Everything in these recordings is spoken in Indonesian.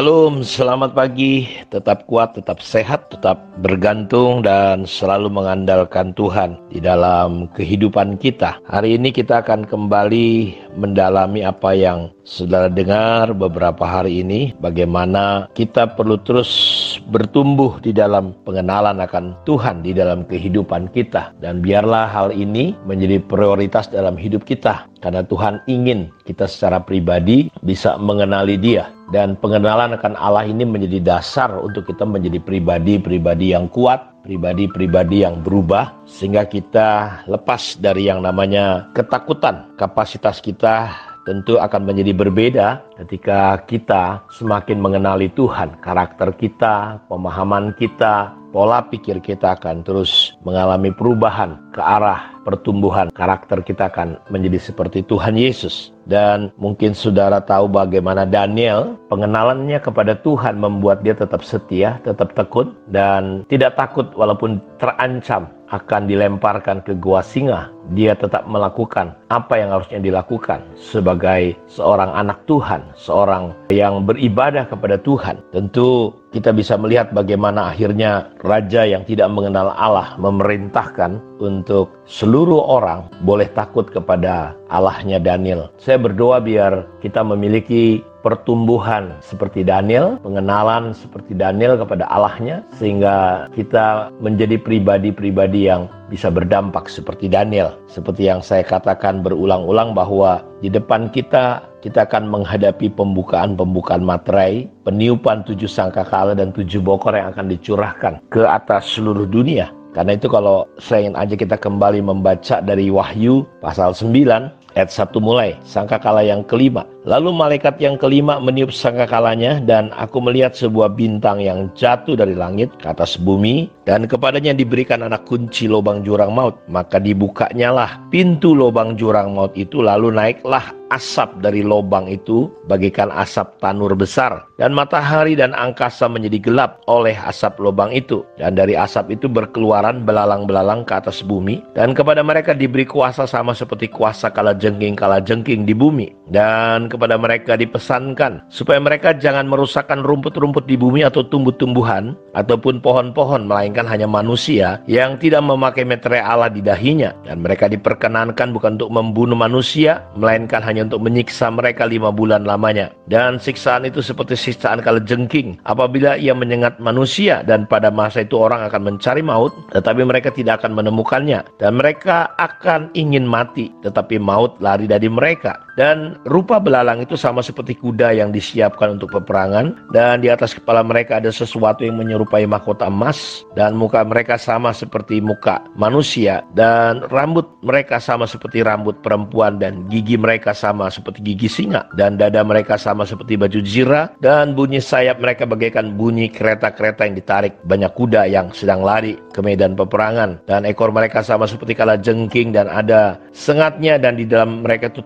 Shalom, selamat pagi. Tetap kuat, tetap sehat, tetap bergantung dan selalu mengandalkan Tuhan di dalam kehidupan kita. Hari ini kita akan kembali mendalami apa yang saudara dengar beberapa hari ini. Bagaimana kita perlu terus bertumbuh di dalam pengenalan akan Tuhan di dalam kehidupan kita. Dan biarlah hal ini menjadi prioritas dalam hidup kita. Karena Tuhan ingin kita secara pribadi bisa mengenali Dia. Dan pengenalan akan Allah ini menjadi dasar untuk kita menjadi pribadi-pribadi yang kuat, pribadi-pribadi yang berubah, sehingga kita lepas dari yang namanya ketakutan. Kapasitas kita tentu akan menjadi berbeda ketika kita semakin mengenali Tuhan. Karakter kita, pemahaman kita, pola pikir kita akan terus mengalami perubahan ke arah pertumbuhan. Karakter kita akan menjadi seperti Tuhan Yesus. Dan mungkin saudara tahu bagaimana Daniel, pengenalannya kepada Tuhan membuat dia tetap setia, tetap tekun, dan tidak takut walaupun terancam akan dilemparkan ke gua singa. Dia tetap melakukan apa yang harusnya dilakukan sebagai seorang anak Tuhan, seorang yang beribadah kepada Tuhan. Tentu kita bisa melihat bagaimana akhirnya raja yang tidak mengenal Allah memerintahkan untuk seluruh orang boleh takut kepada Allahnya Daniel. Saya berdoa biar kita memiliki pertumbuhan seperti Daniel, pengenalan seperti Daniel kepada Allahnya, sehingga kita menjadi pribadi-pribadi yang bisa berdampak seperti Daniel. Seperti yang saya katakan berulang-ulang bahwa di depan kita akan menghadapi pembukaan materai, peniupan 7 sangkakala dan 7 bokor yang akan dicurahkan ke atas seluruh dunia. Karena itu kalau saya ingin aja kita kembali membaca dari Wahyu pasal 9 ayat 1 mulai, sangkakala yang kelima. Lalu malaikat yang kelima meniup sangkakalanya, dan aku melihat sebuah bintang yang jatuh dari langit ke atas bumi, dan kepadanya diberikan anak kunci lubang jurang maut. Maka dibukanyalah pintu lubang jurang maut itu, lalu naiklah asap dari lubang itu bagaikan asap tanur besar, dan matahari dan angkasa menjadi gelap oleh asap lubang itu. Dan dari asap itu berkeluaran belalang-belalang ke atas bumi, dan kepada mereka diberi kuasa sama seperti kuasa kalajengking di bumi. Dan kepada mereka dipesankan supaya mereka jangan merusakkan rumput-rumput di bumi atau tumbuh-tumbuhan ataupun pohon-pohon, melainkan hanya manusia yang tidak memakai meterai Allah di dahinya. Dan mereka diperkenankan bukan untuk membunuh manusia, melainkan hanya untuk menyiksa mereka 5 bulan lamanya. Dan siksaan itu seperti siksaan kalajengking apabila ia menyengat manusia, dan pada masa itu orang akan mencari maut, tetapi mereka tidak akan menemukannya. Dan mereka akan ingin mati, tetapi maut lari dari mereka. Dan rupa belalang itu sama seperti kuda yang disiapkan untuk peperangan, dan di atas kepala mereka ada sesuatu yang menyerupai mahkota emas, dan muka mereka sama seperti muka manusia, dan rambut mereka sama seperti rambut perempuan, dan gigi mereka sama seperti gigi singa, dan dada mereka sama seperti baju zirah, dan bunyi sayap mereka bagaikan bunyi kereta-kereta yang ditarik banyak kuda yang sedang lari ke medan peperangan. Dan ekor mereka sama seperti kalajengking, dan ada sengatnya, dan di dalam mereka itu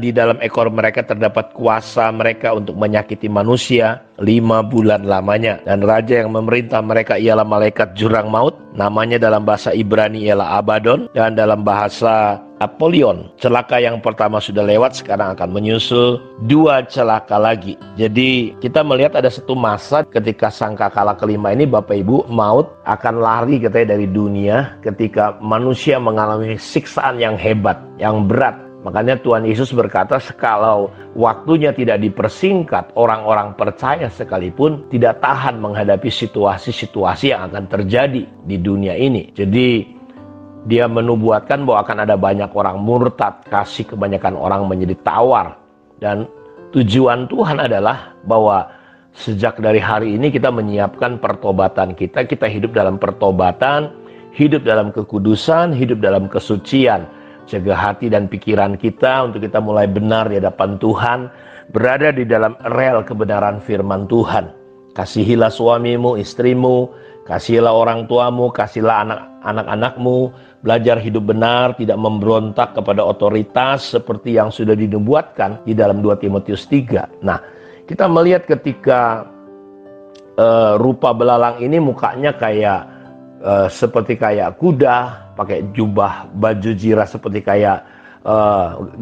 di dalam ekor mereka terdapat kuasa mereka untuk menyakiti manusia 5 bulan lamanya. Dan raja yang memerintah mereka ialah malaikat jurang maut. Namanya dalam bahasa Ibrani ialah Abaddon, dan dalam bahasa Apollyon. Celaka yang pertama sudah lewat, sekarang akan menyusul 2 celaka lagi. Jadi kita melihat ada satu masa ketika sangkakala kelima ini, Bapak Ibu, maut akan lari katanya dari dunia ketika manusia mengalami siksaan yang hebat, yang berat. Makanya Tuhan Yesus berkata, kalau waktunya tidak dipersingkat, orang-orang percaya sekalipun tidak tahan menghadapi situasi-situasi yang akan terjadi di dunia ini. Jadi dia menubuatkan bahwa akan ada banyak orang murtad, kasih kebanyakan orang menjadi tawar. Dan tujuan Tuhan adalah bahwa sejak dari hari ini kita menyiapkan pertobatan kita hidup dalam pertobatan, hidup dalam kekudusan, hidup dalam kesucian. Jaga hati dan pikiran kita untuk kita mulai benar di hadapan Tuhan, berada di dalam rel kebenaran firman Tuhan. Kasihilah suamimu, istrimu, kasihilah orang tuamu, kasihilah anak-anakmu, belajar hidup benar, tidak memberontak kepada otoritas seperti yang sudah dinubuatkan di dalam 2 Timotius 3. Nah, kita melihat ketika rupa belalang ini mukanya seperti kayak kuda, pakai jubah baju zirah seperti kayak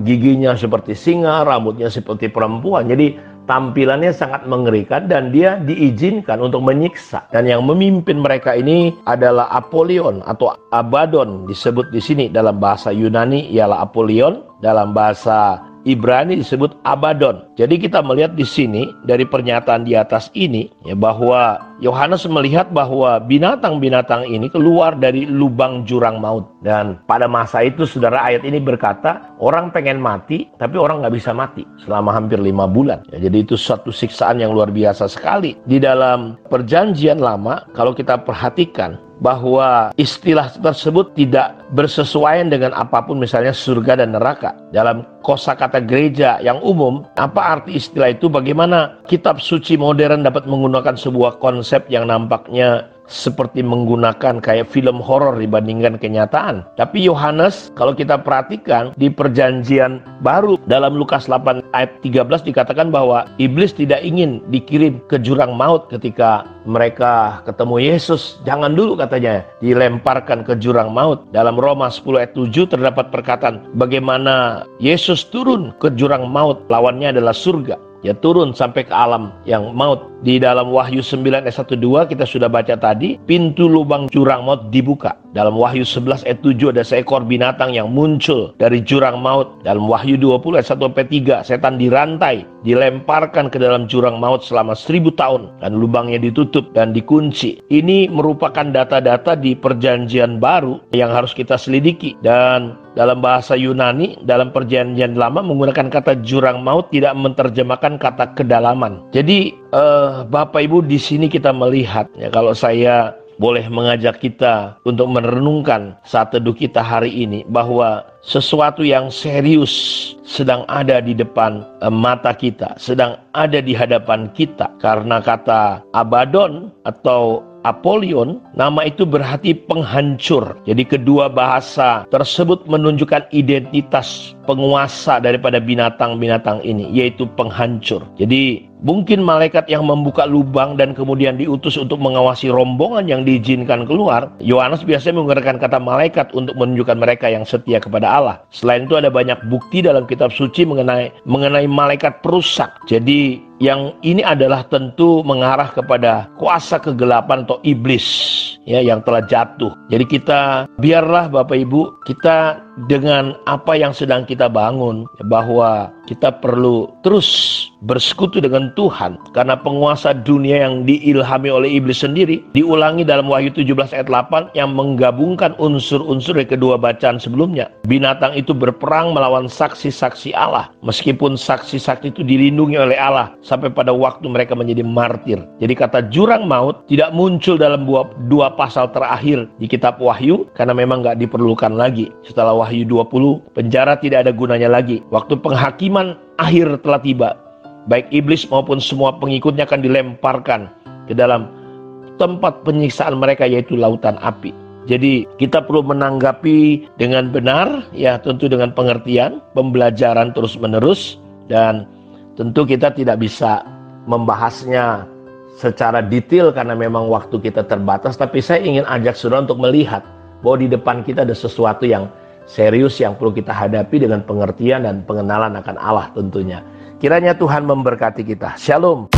giginya seperti singa, rambutnya seperti perempuan. Jadi tampilannya sangat mengerikan dan dia diizinkan untuk menyiksa. Dan yang memimpin mereka ini adalah Apollyon atau Abaddon, disebut di sini dalam bahasa Yunani ialah Apollyon, dalam bahasa Ibrani disebut Abaddon. Jadi kita melihat di sini dari pernyataan di atas ini ya, bahwa Yohanes melihat bahwa binatang-binatang ini keluar dari lubang jurang maut. Dan pada masa itu, saudara, ayat ini berkata orang pengen mati tapi orang nggak bisa mati selama hampir 5 bulan ya, jadi itu suatu siksaan yang luar biasa sekali. Di dalam perjanjian lama, kalau kita perhatikan bahwa istilah tersebut tidak bersesuaian dengan apapun, misalnya surga dan neraka. Dalam kosakata gereja yang umum, apa arti istilah itu? Bagaimana kitab suci modern dapat menggunakan sebuah konsep yang nampaknya seperti menggunakan kayak film horor dibandingkan kenyataan. Tapi Yohanes, kalau kita perhatikan di perjanjian baru dalam Lukas 8 ayat 13 dikatakan bahwa iblis tidak ingin dikirim ke jurang maut ketika mereka ketemu Yesus. Jangan dulu katanya dilemparkan ke jurang maut. Dalam Roma 10 ayat 7 terdapat perkataan bagaimana Yesus turun ke jurang maut, lawannya adalah surga. Ya, turun sampai ke alam yang maut. Di dalam Wahyu 9 ayat 1-2 kita sudah baca tadi, pintu lubang jurang maut dibuka. Dalam Wahyu 11 ayat 7 ada seekor binatang yang muncul dari jurang maut. Dalam Wahyu 20 ayat 1-3 setan dirantai, dilemparkan ke dalam jurang maut selama 1000 tahun dan lubangnya ditutup dan dikunci. Ini merupakan data-data di perjanjian baru yang harus kita selidiki. Dan dalam bahasa Yunani, dalam perjanjian lama menggunakan kata jurang maut tidak menerjemahkan kata kedalaman. Jadi Bapak Ibu, di sini kita melihat ya, kalau saya boleh mengajak kita untuk merenungkan saat teduh kita hari ini, bahwa sesuatu yang serius sedang ada di depan mata kita, sedang ada di hadapan kita. Karena kata Abaddon atau Apollyon, nama itu berarti penghancur. Jadi kedua bahasa tersebut menunjukkan identitas penguasa daripada binatang-binatang ini, yaitu penghancur. Jadi mungkin malaikat yang membuka lubang dan kemudian diutus untuk mengawasi rombongan yang diizinkan keluar. Yohanes biasanya menggunakan kata malaikat untuk menunjukkan mereka yang setia kepada Allah. Selain itu ada banyak bukti dalam kitab suci mengenai malaikat perusak. Jadi yang ini adalah tentu mengarah kepada kuasa kegelapan atau iblis ya, yang telah jatuh. Jadi kita, biarlah Bapak Ibu, kita dengan apa yang sedang kita bangun, bahwa kita perlu terus bersekutu dengan Tuhan. Karena penguasa dunia yang diilhami oleh iblis sendiri, diulangi dalam Wahyu 17 ayat 8 yang menggabungkan unsur-unsur dari kedua bacaan sebelumnya. Binatang itu berperang melawan saksi-saksi Allah, meskipun saksi-saksi itu dilindungi oleh Allah sampai pada waktu mereka menjadi martir. Jadi kata jurang maut tidak muncul dalam dua pasal terakhir di kitab Wahyu, karena memang gak diperlukan lagi. Setelah Wahyu 20, penjara tidak ada gunanya lagi. Waktu penghakiman akhir telah tiba, baik iblis maupun semua pengikutnya akan dilemparkan ke dalam tempat penyiksaan mereka, yaitu lautan api. Jadi kita perlu menanggapi dengan benar, ya tentu dengan pengertian, pembelajaran terus-menerus, dan tentu kita tidak bisa membahasnya secara detail karena memang waktu kita terbatas. Tapi saya ingin ajak saudara untuk melihat bahwa di depan kita ada sesuatu yang serius yang perlu kita hadapi dengan pengertian dan pengenalan akan Allah tentunya. Kiranya Tuhan memberkati kita. Shalom.